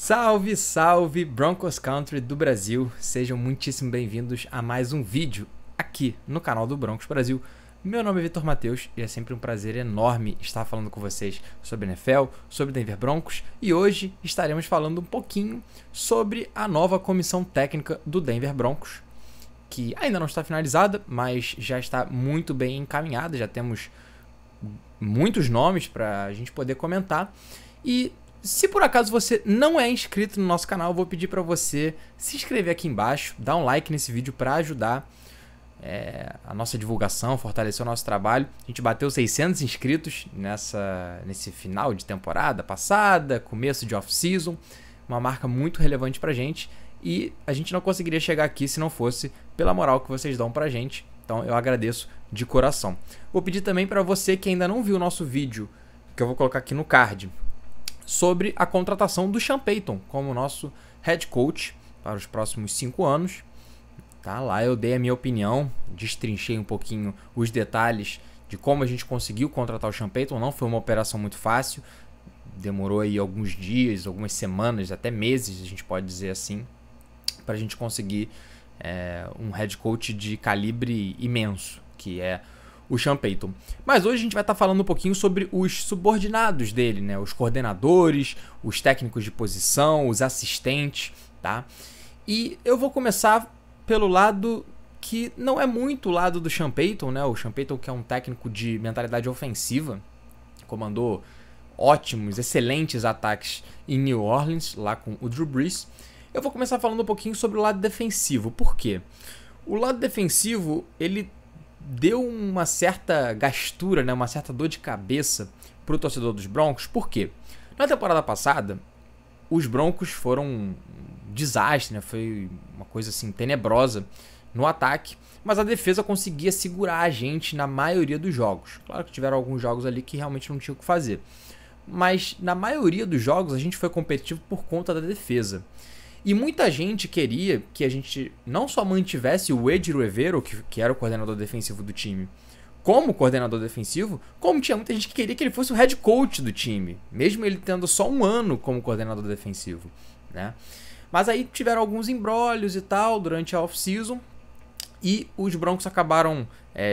Salve, salve Broncos Country do Brasil, sejam muitíssimo bem-vindos a mais um vídeo aqui no canal do Broncos Brasil. Meu nome é Vitor Matheus e é sempre um prazer enorme estar falando com vocês sobre NFL, sobre Denver Broncos, e hoje estaremos falando um pouquinho sobre a nova comissão técnica do Denver Broncos, que ainda não está finalizada, mas já está muito bem encaminhada, já temos muitos nomes para a gente poder comentar. E se por acaso você não é inscrito no nosso canal, eu vou pedir para você se inscrever aqui embaixo, dar um like nesse vídeo para ajudar a nossa divulgação, fortalecer o nosso trabalho. A gente bateu 600 inscritos nesse final de temporada passada, começo de off-season, uma marca muito relevante pra gente, e a gente não conseguiria chegar aqui se não fosse pela moral que vocês dão pra gente. Então eu agradeço de coração. Vou pedir também para você que ainda não viu o nosso vídeo, que eu vou colocar aqui no card, sobre a contratação do Sean Payton como nosso head coach para os próximos 5 anos. Tá, lá eu dei a minha opinião, destrinchei um pouquinho os detalhes de como a gente conseguiu contratar o Sean Payton. Não foi uma operação muito fácil, demorou aí alguns dias, algumas semanas, até meses, a gente pode dizer assim, para a gente conseguir um head coach de calibre imenso, que é o Sean Payton. Mas hoje a gente vai estar falando um pouquinho sobre os subordinados dele, né? Os coordenadores, os técnicos de posição, os assistentes, tá? E eu vou começar pelo lado que não é muito o lado do Sean Payton, né? O Sean Payton, que é um técnico de mentalidade ofensiva, comandou ótimos, excelentes ataques em New Orleans, lá com o Drew Brees. Eu vou começar falando um pouquinho sobre o lado defensivo. Por quê? O lado defensivo, ele deu uma certa gastura, né? Uma certa dor de cabeça para o torcedor dos Broncos. Por quê? Na temporada passada, os Broncos foram um desastre, né? Foi uma coisa assim tenebrosa no ataque, mas a defesa conseguia segurar a gente na maioria dos jogos. Claro que tiveram alguns jogos ali que realmente não tinha o que fazer, mas na maioria dos jogos a gente foi competitivo por conta da defesa. E muita gente queria que a gente não só mantivesse o Ed Rivero, que era o coordenador defensivo do time, como coordenador defensivo, como tinha muita gente que queria que ele fosse o head coach do time, mesmo ele tendo só um ano como coordenador defensivo, né? Mas aí tiveram alguns embrólios e tal durante a off-season, e os Broncos acabaram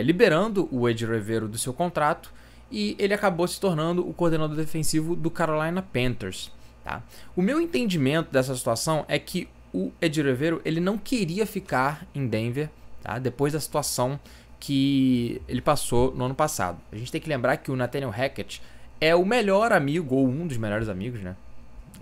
liberando o Ed Rivero do seu contrato, e ele acabou se tornando o coordenador defensivo do Carolina Panthers. Tá? O meu entendimento dessa situação é que o Ed Rivero, ele não queria ficar em Denver, tá? Depois da situação que ele passou no ano passado. A gente tem que lembrar que o Nathaniel Hackett é o melhor amigo, ou um dos melhores amigos, né?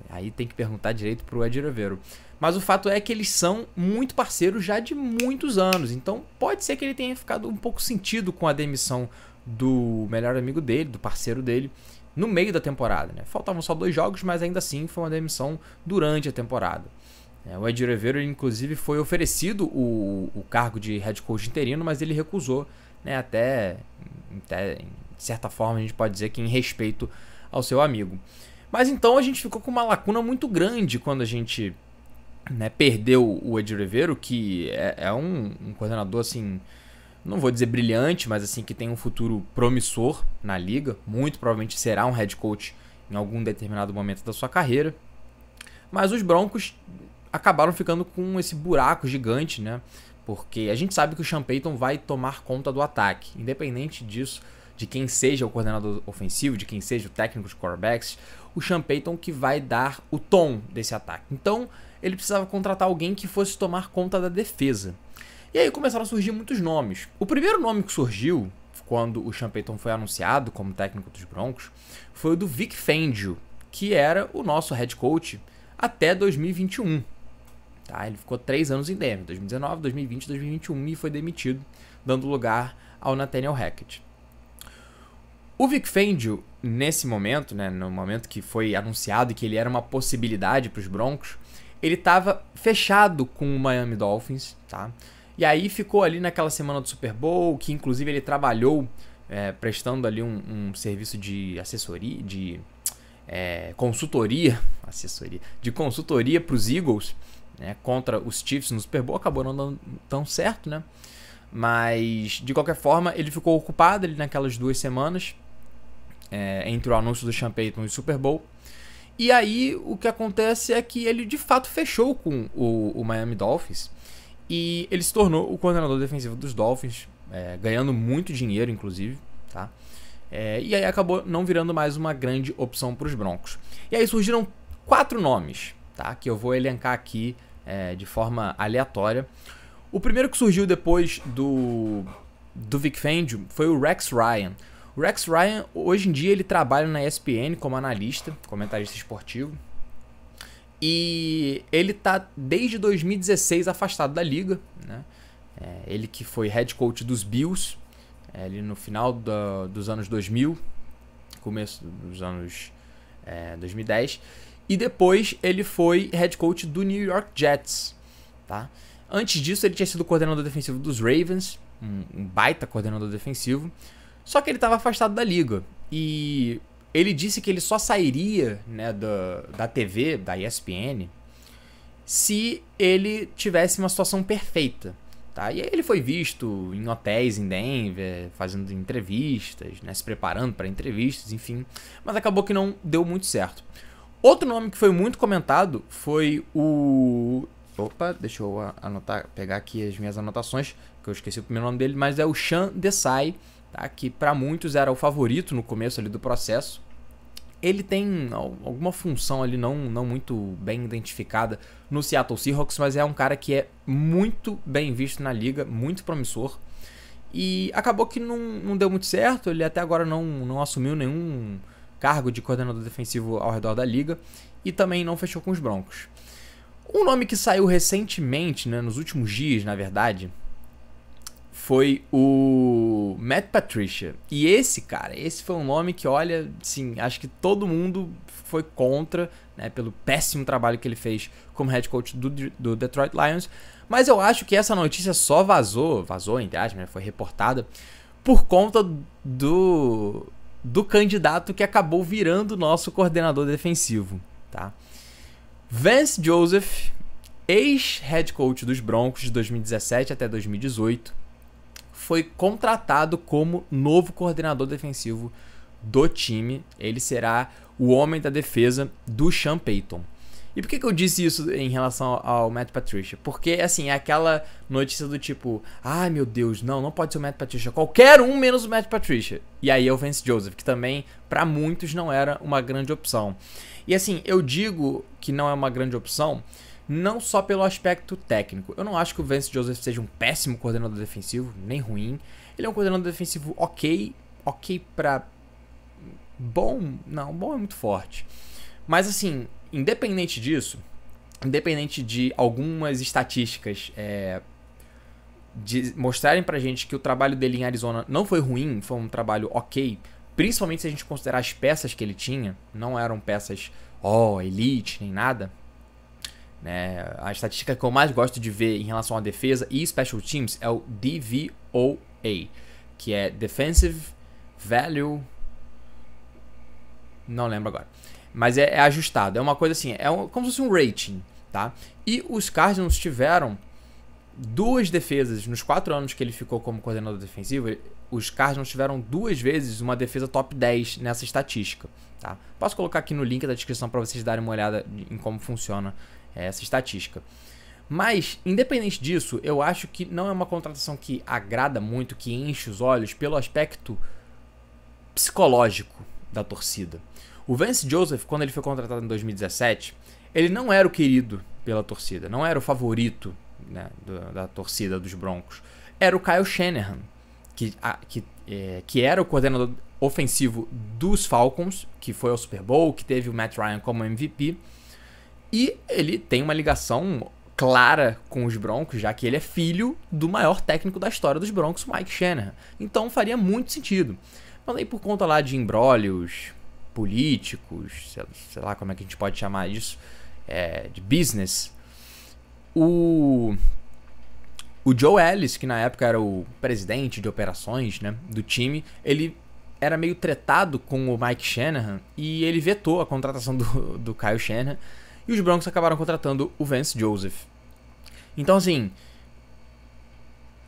Aí tem que perguntar direito pro Ed Rivero. Mas o fato é que eles são muito parceiros já de muitos anos. Então pode ser que ele tenha ficado um pouco sentido com a demissão do melhor amigo dele, do parceiro dele, no meio da temporada, né? Faltavam só 2 jogos, mas ainda assim foi uma demissão durante a temporada. O Ed Rivero, inclusive, foi oferecido o cargo de head coach interino, mas ele recusou, né? Até de certa forma a gente pode dizer que em respeito ao seu amigo. Mas então a gente ficou com uma lacuna muito grande quando a gente, né, perdeu o Ed Rivero, que é um coordenador assim, não vou dizer brilhante, mas assim que tem um futuro promissor na liga. Muito provavelmente será um head coach em algum determinado momento da sua carreira. Mas os Broncos acabaram ficando com esse buraco gigante, né? Porque a gente sabe que o Sean Payton vai tomar conta do ataque. Independente disso, de quem seja o coordenador ofensivo, de quem seja o técnico de quarterbacks, o Sean Payton que vai dar o tom desse ataque. Então, ele precisava contratar alguém que fosse tomar conta da defesa. E aí começaram a surgir muitos nomes. O primeiro nome que surgiu quando o Sean Payton foi anunciado como técnico dos Broncos foi o do Vic Fangio, que era o nosso head coach até 2021. Tá? Ele ficou 3 anos em Denver, 2019, 2020, 2021, e foi demitido, dando lugar ao Nathaniel Hackett. O Vic Fangio, nesse momento, né, no momento que foi anunciado que ele era uma possibilidade para os Broncos, ele estava fechado com o Miami Dolphins, tá? E aí ficou ali naquela semana do Super Bowl, que inclusive ele trabalhou prestando ali um serviço de assessoria, de consultoria para os Eagles, né, contra os Chiefs no Super Bowl. Acabou não dando tão certo, né? Mas, de qualquer forma, ele ficou ocupado ali naquelas 2 semanas entre o anúncio do Sean Payton e o Super Bowl. E aí o que acontece é que ele de fato fechou com o Miami Dolphins e ele se tornou o coordenador defensivo dos Dolphins, ganhando muito dinheiro, inclusive, tá? E aí acabou não virando mais uma grande opção para os Broncos. E aí surgiram 4 nomes, tá? Que eu vou elencar aqui de forma aleatória. O primeiro que surgiu depois do Vic Fangio foi o Rex Ryan. O Rex Ryan, hoje em dia, ele trabalha na ESPN como analista, comentarista esportivo. E ele tá desde 2016 afastado da liga, né? Ele que foi head coach dos Bills, ele no final dos anos 2000, começo dos anos 2010. E depois ele foi head coach do New York Jets, tá? Antes disso, ele tinha sido coordenador defensivo dos Ravens, um baita coordenador defensivo. Só que ele estava afastado da liga. E ele disse que ele só sairia, né, da TV, da ESPN, se ele tivesse uma situação perfeita. Tá? E aí ele foi visto em hotéis em Denver, fazendo entrevistas, né, se preparando para entrevistas, enfim. Mas acabou que não deu muito certo. Outro nome que foi muito comentado foi o... Opa, deixa eu pegar aqui as minhas anotações, que eu esqueci o primeiro nome dele, mas é o Sean Desai, tá? Que para muitos era o favorito no começo ali do processo. Ele tem alguma função ali não muito bem identificada no Seattle Seahawks, mas é um cara que é muito bem visto na liga, muito promissor. E acabou que não deu muito certo, ele até agora não assumiu nenhum cargo de coordenador defensivo ao redor da liga e também não fechou com os Broncos. Um nome que saiu recentemente, né, nos últimos dias, na verdade, foi o Matt Patricia. E esse foi um nome que, olha, sim, acho que todo mundo foi contra, né, pelo péssimo trabalho que ele fez como head coach do Detroit Lions. Mas eu acho que essa notícia só vazou, entre aspas, né, foi reportada, por conta do candidato que acabou virando nosso coordenador defensivo, tá? Vance Joseph, ex-head coach dos Broncos de 2017 até 2018, foi contratado como novo coordenador defensivo do time. Ele será o homem da defesa do Sean Payton. E por que eu disse isso em relação ao Matt Patricia? Porque, assim, é aquela notícia do tipo, ai meu Deus, não pode ser o Matt Patricia, qualquer um menos o Matt Patricia. E aí é o Vance Joseph, que também, para muitos, não era uma grande opção. E assim, eu digo que não é uma grande opção, não só pelo aspecto técnico. Eu não acho que o Vance Joseph seja um péssimo coordenador defensivo, nem ruim. Ele é um coordenador defensivo ok pra bom, não, bom é muito forte. Mas assim, independente disso, independente de algumas estatísticas de mostrarem pra gente que o trabalho dele em Arizona não foi ruim, foi um trabalho ok, principalmente se a gente considerar as peças que ele tinha, não eram peças elite nem nada, né? A estatística que eu mais gosto de ver em relação à defesa e special teams é o DVOA, que é Defensive Value, não lembro agora, mas é ajustado, é uma coisa assim, como se fosse um rating, tá? E os Cardinals tiveram 2 defesas nos 4 anos que ele ficou como coordenador defensivo. Os Cardinals tiveram 2 vezes uma defesa top 10 nessa estatística, tá? Posso colocar aqui no link da descrição para vocês darem uma olhada em como funciona essa estatística. Mas, independente disso, eu acho que não é uma contratação que agrada muito, que enche os olhos pelo aspecto psicológico da torcida. O Vance Joseph, quando ele foi contratado em 2017, ele não era o querido pela torcida, não era o favorito, né, da torcida dos Broncos. Era o Kyle Shanahan, que era o coordenador ofensivo dos Falcons, que foi ao Super Bowl, que teve o Matt Ryan como MVP. E ele tem uma ligação clara com os Broncos, já que ele é filho do maior técnico da história dos Broncos, Mike Shanahan. Então faria muito sentido. Mas aí por conta lá de imbrólios políticos, sei lá como é que a gente pode chamar isso, de business, o Joe Ellis, que na época era o presidente de operações, né, do time, ele era meio tretado com o Mike Shanahan e ele vetou a contratação do Kyle Shanahan. E os Broncos acabaram contratando o Vance Joseph. Então, assim,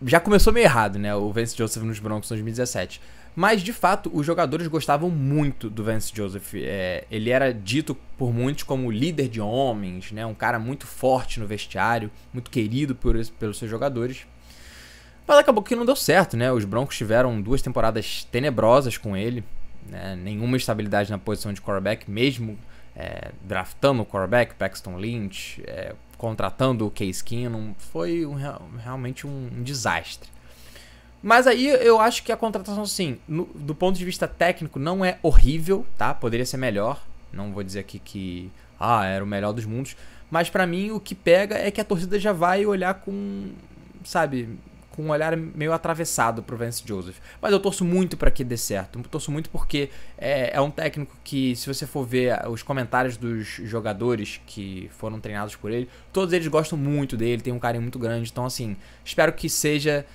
já começou meio errado, né? O Vance Joseph nos Broncos em 2017. Mas, de fato, os jogadores gostavam muito do Vance Joseph. Ele era dito por muitos como líder de homens, né? Um cara muito forte no vestiário, muito querido pelos seus jogadores. Mas acabou que não deu certo, né? Os Broncos tiveram 2 temporadas tenebrosas com ele, né? Nenhuma estabilidade na posição de quarterback, mesmo draftando o quarterback, Paxton Lynch, contratando o Case Keenum. Foi realmente um desastre. Mas aí eu acho que a contratação, sim, do ponto de vista técnico, não é horrível, tá? Poderia ser melhor. Não vou dizer aqui que era o melhor dos mundos. Mas pra mim o que pega é que a torcida já vai olhar com, sabe, com um olhar meio atravessado pro Vance Joseph. Mas eu torço muito pra que dê certo. Eu torço muito porque é um técnico que, se você for ver os comentários dos jogadores que foram treinados por ele, todos eles gostam muito dele, tem um carinho muito grande. Então, assim, espero que seja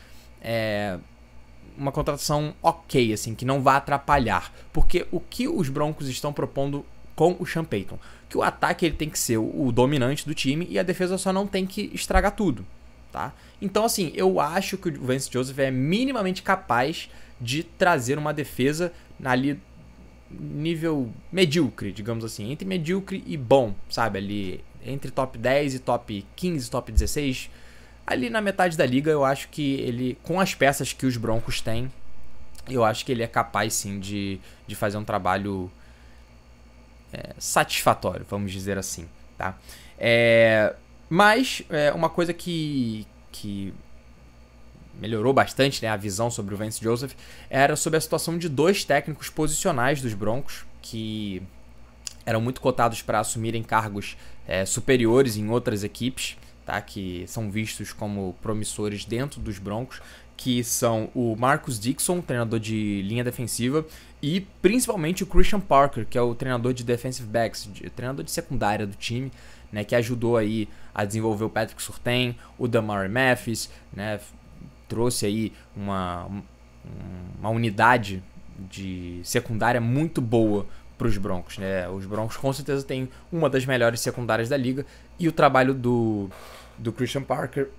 uma contratação ok, assim, que não vá atrapalhar. Porque o que os Broncos estão propondo com o Sean Payton? Que o ataque ele tem que ser o dominante do time e a defesa só não tem que estragar tudo, tá? Então, assim, eu acho que o Vance Joseph é minimamente capaz de trazer uma defesa ali nível medíocre, digamos assim, entre medíocre e bom, sabe? Ali entre top 10 e top 15, top 16, ali na metade da liga. Eu acho que ele, com as peças que os Broncos têm, eu acho que ele é capaz sim de fazer um trabalho satisfatório, vamos dizer assim, tá? Mas uma coisa que melhorou bastante, né, a visão sobre o Vance Joseph, era sobre a situação de 2 técnicos posicionais dos Broncos, que eram muito cotados para assumirem cargos superiores em outras equipes, tá? Que são vistos como promissores dentro dos Broncos, que são o Marcus Dixon, treinador de linha defensiva, e principalmente o Christian Parker, que é o treinador de defensive backs, treinador de secundária do time, né, que ajudou aí a desenvolver o Patrick Surtain, o Damari Mathis, né, trouxe aí uma unidade de secundária muito boa para os Broncos, né? Os Broncos com certeza têm uma das melhores secundárias da liga, e o trabalho do Christian Parker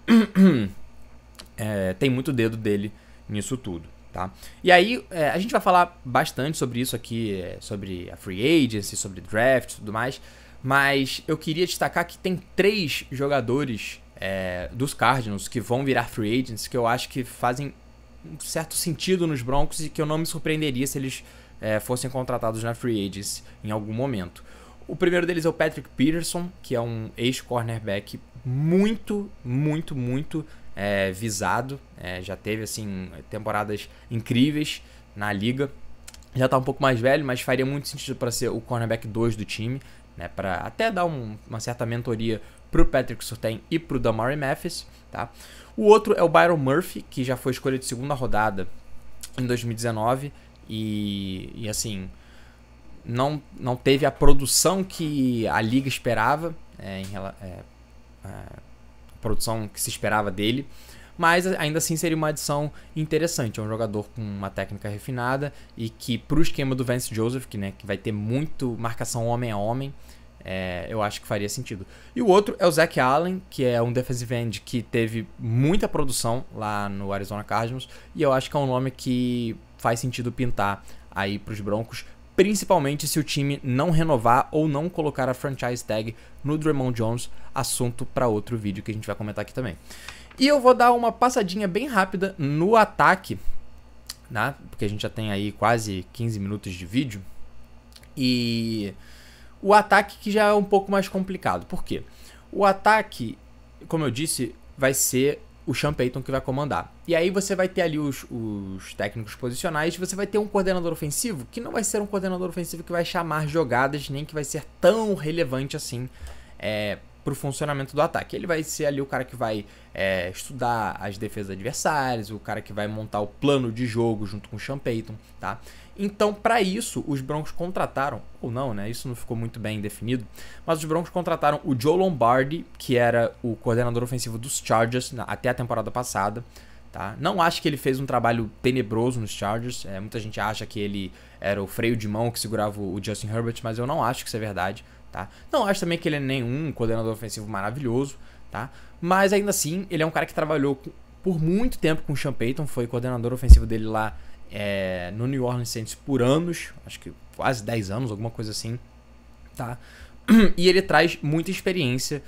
tem muito dedo dele nisso tudo, tá? E aí a gente vai falar bastante sobre isso aqui, sobre a free agency, sobre draft e tudo mais, mas eu queria destacar que tem 3 jogadores dos Cardinals que vão virar free agents que eu acho que fazem um certo sentido nos Broncos e que eu não me surpreenderia se eles fossem contratados na free agency em algum momento. O primeiro deles é o Patrick Peterson, que é um ex-cornerback muito visado. Já teve assim temporadas incríveis na liga. Já tá um pouco mais velho, mas faria muito sentido para ser o cornerback 2 do time, né, para até dar uma certa mentoria pro Patrick Surtain e pro Damari Mathis, tá? O outro é o Byron Murphy, que já foi escolha de 2ª rodada em 2019 e assim, não teve a produção que a liga esperava, a produção que se esperava dele, mas ainda assim seria uma adição interessante. É um jogador com uma técnica refinada e que, pro esquema do Vance Joseph, que vai ter muito marcação homem a homem, eu acho que faria sentido. E o outro é o Zach Allen, que é um defensive end que teve muita produção lá no Arizona Cardinals, e eu acho que é um nome que faz sentido pintar aí pros Broncos, principalmente se o time não renovar ou não colocar a franchise tag no Draymond Jones, assunto para outro vídeo que a gente vai comentar aqui também. E eu vou dar uma passadinha bem rápida no ataque, né? Porque a gente já tem aí quase 15 minutos de vídeo. E o ataque que já é um pouco mais complicado. Por quê? O ataque, como eu disse, vai ser o Sean Payton que vai comandar. E aí você vai ter ali os técnicos posicionais, você vai ter um coordenador ofensivo que não vai ser um coordenador ofensivo que vai chamar jogadas, nem que vai ser tão relevante assim para o funcionamento do ataque. Ele vai ser ali o cara que vai estudar as defesas adversárias, o cara que vai montar o plano de jogo junto com o Sean Payton, tá? Então, para isso, os Broncos contrataram, ou não, né? Isso não ficou muito bem definido, mas os Broncos contrataram o Joe Lombardi, que era o coordenador ofensivo dos Chargers até a temporada passada, tá? Não acho que ele fez um trabalho tenebroso nos Chargers, muita gente acha que ele era o freio de mão que segurava o Justin Herbert, mas eu não acho que isso é verdade, tá? Não acho também que ele é nenhum coordenador ofensivo maravilhoso, tá? Mas ainda assim, ele é um cara que trabalhou por muito tempo com o Sean Payton, foi coordenador ofensivo dele lá no New Orleans Saints por anos, acho que quase 10 anos, alguma coisa assim, tá? E ele traz muita experiência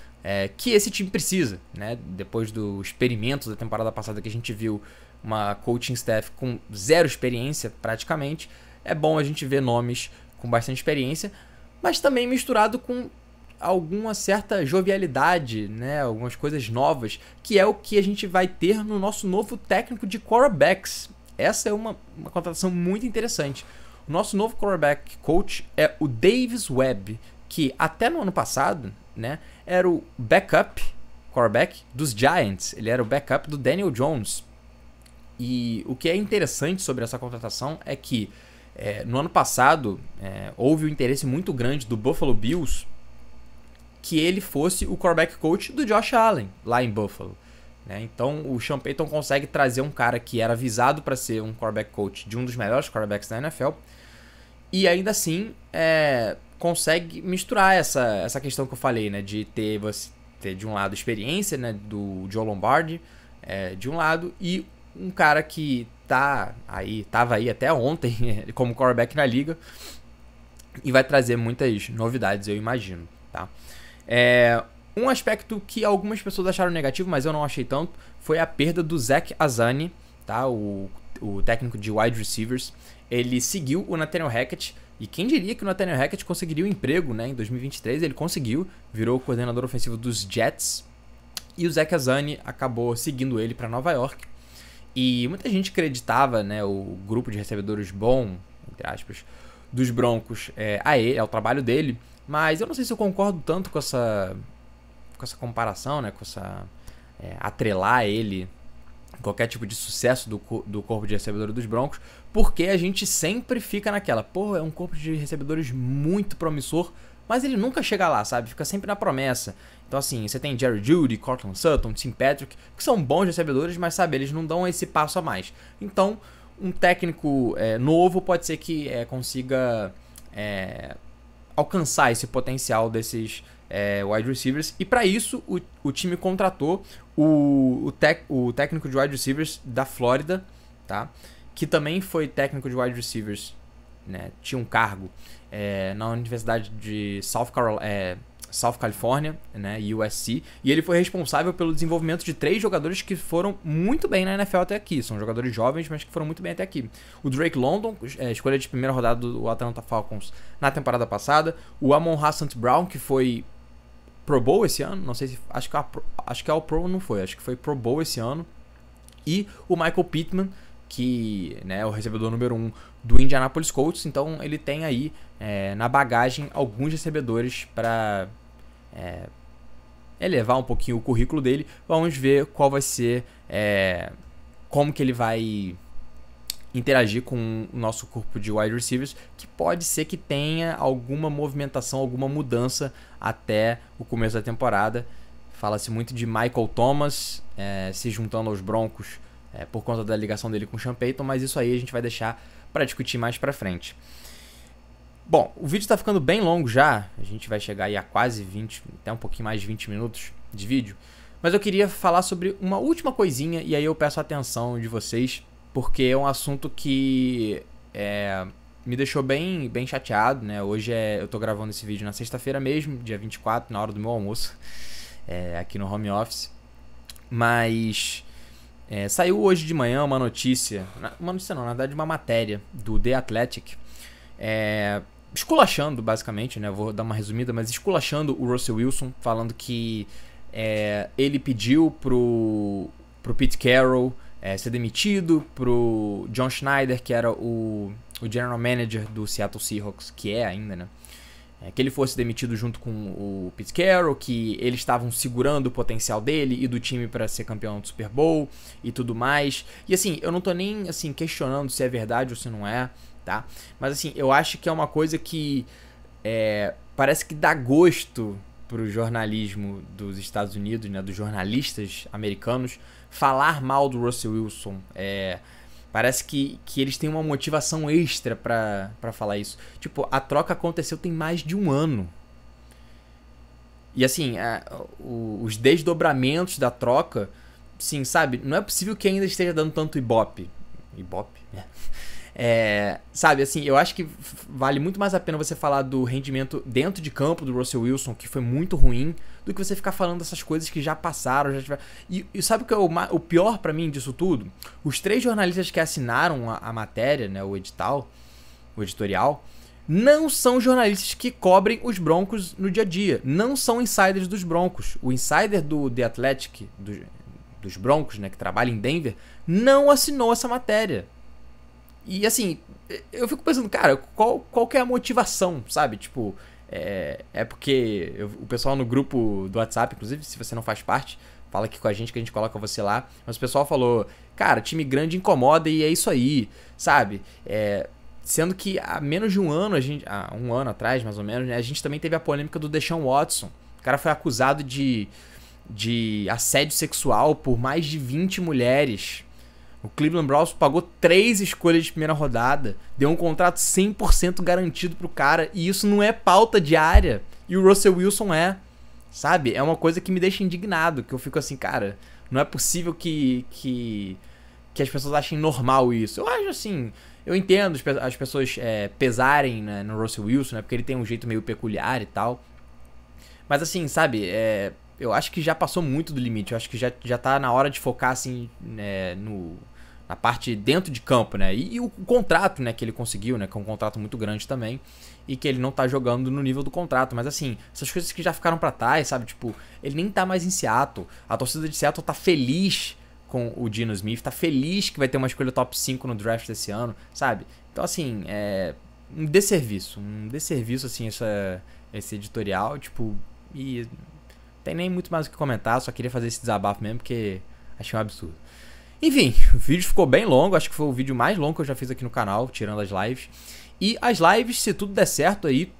que esse time precisa, né? Depois do experimento da temporada passada que a gente viu uma coaching staff com zero experiência praticamente, é bom a gente ver nomes com bastante experiência, mas também misturado com alguma certa jovialidade, né? Algumas coisas novas, que é o que a gente vai ter no nosso novo técnico de quarterbacks. Essa é uma contratação muito interessante. O nosso novo quarterback coach é o Davis Webb, que até no ano passado, né, era o backup quarterback dos Giants. Ele era o backup do Daniel Jones. E o que é interessante sobre essa contratação é que no ano passado houve um interesse muito grande do Buffalo Bills que ele fosse o quarterback coach do Josh Allen, lá em Buffalo. Né? Então o Sean Payton consegue trazer um cara que era visado para ser um quarterback coach de um dos melhores quarterbacks da NFL e ainda assim consegue misturar essa questão que eu falei, né, de ter de um lado experiência, né, do Joe Lombardi, de um lado, e um cara que tava aí até ontem como quarterback na liga e vai trazer muitas novidades, eu imagino, tá? Um aspecto que algumas pessoas acharam negativo, mas eu não achei tanto, foi a perda do Zach Azzanni, tá? O técnico de wide receivers. Ele seguiu o Nathaniel Hackett, e quem diria que o Nathaniel Hackett conseguiria um emprego, né? Em 2023 ele conseguiu, virou o coordenador ofensivo dos Jets, e o Zach Azzanni acabou seguindo ele para Nova York. E muita gente acreditava, né, o grupo de recebedores bom, entre aspas, dos Broncos ao trabalho dele, mas eu não sei se eu concordo tanto com essa comparação, né, com essa atrelar ele qualquer tipo de sucesso do corpo de recebedores dos Broncos, porque a gente sempre fica naquela, é um corpo de recebedores muito promissor, mas ele nunca chega lá, sabe? Fica sempre na promessa. Então assim, você tem Jerry Jeudy, Cortland Sutton, Tim Patrick, que são bons recebedores, mas sabe, eles não dão esse passo a mais. Então, um técnico novo pode ser que consiga alcançar esse potencial desses wide receivers, e para isso o time contratou o técnico de wide receivers da Flórida, tá? Que também foi técnico de wide receivers, né? Tinha um cargo na Universidade de South California, né? USC, e ele foi responsável pelo desenvolvimento de 3 jogadores que foram muito bem na NFL até aqui. São jogadores jovens, mas que foram muito bem até aqui. O Drake London, escolha de primeira rodada do Atlanta Falcons na temporada passada. O Amon-Ra St. Brown, que foi Pro Bowl esse ano, não sei se... Acho que All Pro não foi, acho que foi Pro Bowl esse ano. E o Michael Pittman, que é o recebedor número 1 do Indianapolis Colts. Então ele tem aí na bagagem alguns recebedores para elevar um pouquinho o currículo dele. Vamos ver qual vai ser, como que ele vai interagir com o nosso corpo de wide receivers, que pode ser que tenha alguma movimentação, alguma mudança até o começo da temporada. Fala-se muito de Michael Thomas se juntando aos Broncos por conta da ligação dele com o Sean Payton, mas isso aí a gente vai deixar para discutir mais para frente. Bom, o vídeo está ficando bem longo já, a gente vai chegar aí a quase 20, até um pouquinho mais de 20 minutos de vídeo, mas eu queria falar sobre uma última coisinha, e aí eu peço a atenção de vocês, porque é um assunto que me deixou bem chateado, né? Hoje eu tô gravando esse vídeo na sexta-feira mesmo, dia 24, na hora do meu almoço, aqui no home office. Mas saiu hoje de manhã uma notícia não, na verdade uma matéria do The Athletic, esculachando basicamente, né? Vou dar uma resumida, mas esculachando o Russell Wilson, falando que ele pediu pro Pete Carroll ser demitido, pro John Schneider, que era o general manager do Seattle Seahawks, que ainda, né? Que ele fosse demitido junto com o Pete Carroll, que eles estavam segurando o potencial dele e do time para ser campeão do Super Bowl e tudo mais. E assim, eu não tô nem assim questionando se é verdade ou se não é, tá? Mas assim, eu acho que é uma coisa que parece que dá gosto pro jornalismo dos Estados Unidos, né, dos jornalistas americanos, falar mal do Russell Wilson. Parece que eles têm uma motivação extra pra falar isso. Tipo, a troca aconteceu tem mais de um ano. E assim, os desdobramentos da troca sim, sabe, não é possível que ainda esteja dando tanto ibope. Ibope? Sabe, assim, eu acho que vale muito mais a pena você falar do rendimento dentro de campo do Russell Wilson, que foi muito ruim, do que você ficar falando dessas coisas que já passaram, já tiveram. E sabe o que é o pior pra mim disso tudo? Os 3 jornalistas que assinaram a matéria, né, o editorial, não são jornalistas que cobrem os Broncos no dia a dia. Não são insiders dos Broncos. O insider do The Athletic, dos Broncos, né, que trabalha em Denver, não assinou essa matéria. E assim, eu fico pensando, cara, qual que é a motivação, sabe? Tipo, porque o pessoal no grupo do WhatsApp, inclusive, se você não faz parte, fala aqui com a gente que a gente coloca você lá. Mas o pessoal falou, cara, time grande incomoda e é isso aí, sabe? Sendo que há menos de um ano, há um ano atrás, mais ou menos, né, a gente também teve a polêmica do Deshaun Watson. O cara foi acusado de assédio sexual por mais de 20 mulheres. O Cleveland Browns pagou 3 escolhas de primeira rodada, deu um contrato 100% garantido pro cara, e isso não é pauta diária. E o Russell Wilson sabe? É uma coisa que me deixa indignado, que eu fico assim, cara, não é possível que as pessoas achem normal isso. Eu acho assim, eu entendo as pessoas pesarem, né, no Russell Wilson, né, porque ele tem um jeito meio peculiar e tal. Mas assim, sabe, eu acho que já passou muito do limite. Eu acho que já tá na hora de focar, assim, né, na parte dentro de campo, né? E o contrato, né, que ele conseguiu, né? Que é um contrato muito grande também. E que ele não tá jogando no nível do contrato. Mas assim, essas coisas que já ficaram pra trás, sabe? Tipo, ele nem tá mais em Seattle. A torcida de Seattle tá feliz com o Geno Smith. Tá feliz que vai ter uma escolha top 5 no draft desse ano, sabe? Então assim, um desserviço. Um desserviço, assim, esse editorial, tipo... E não tem nem muito mais o que comentar, só queria fazer esse desabafo mesmo, porque achei um absurdo. Enfim, o vídeo ficou bem longo, acho que foi o vídeo mais longo que eu já fiz aqui no canal, tirando as lives. E as lives, se tudo der certo aí,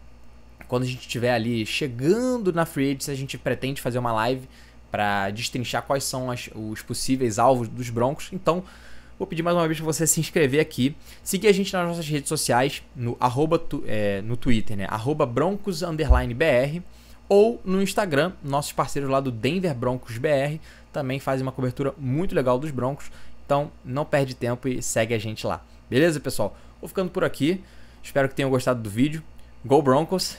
quando a gente estiver ali chegando na Free Agency, a gente pretende fazer uma live pra destrinchar quais são os possíveis alvos dos Broncos. Então, vou pedir mais uma vez para você se inscrever aqui, seguir a gente nas nossas redes sociais, no Twitter, né, @broncos_br, ou no Instagram, nossos parceiros lá do Denver Broncos BR também fazem uma cobertura muito legal dos Broncos. Então não perde tempo e segue a gente lá. Beleza, pessoal? Vou ficando por aqui. Espero que tenham gostado do vídeo. Go Broncos!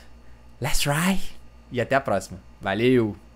Let's ride! E até a próxima. Valeu!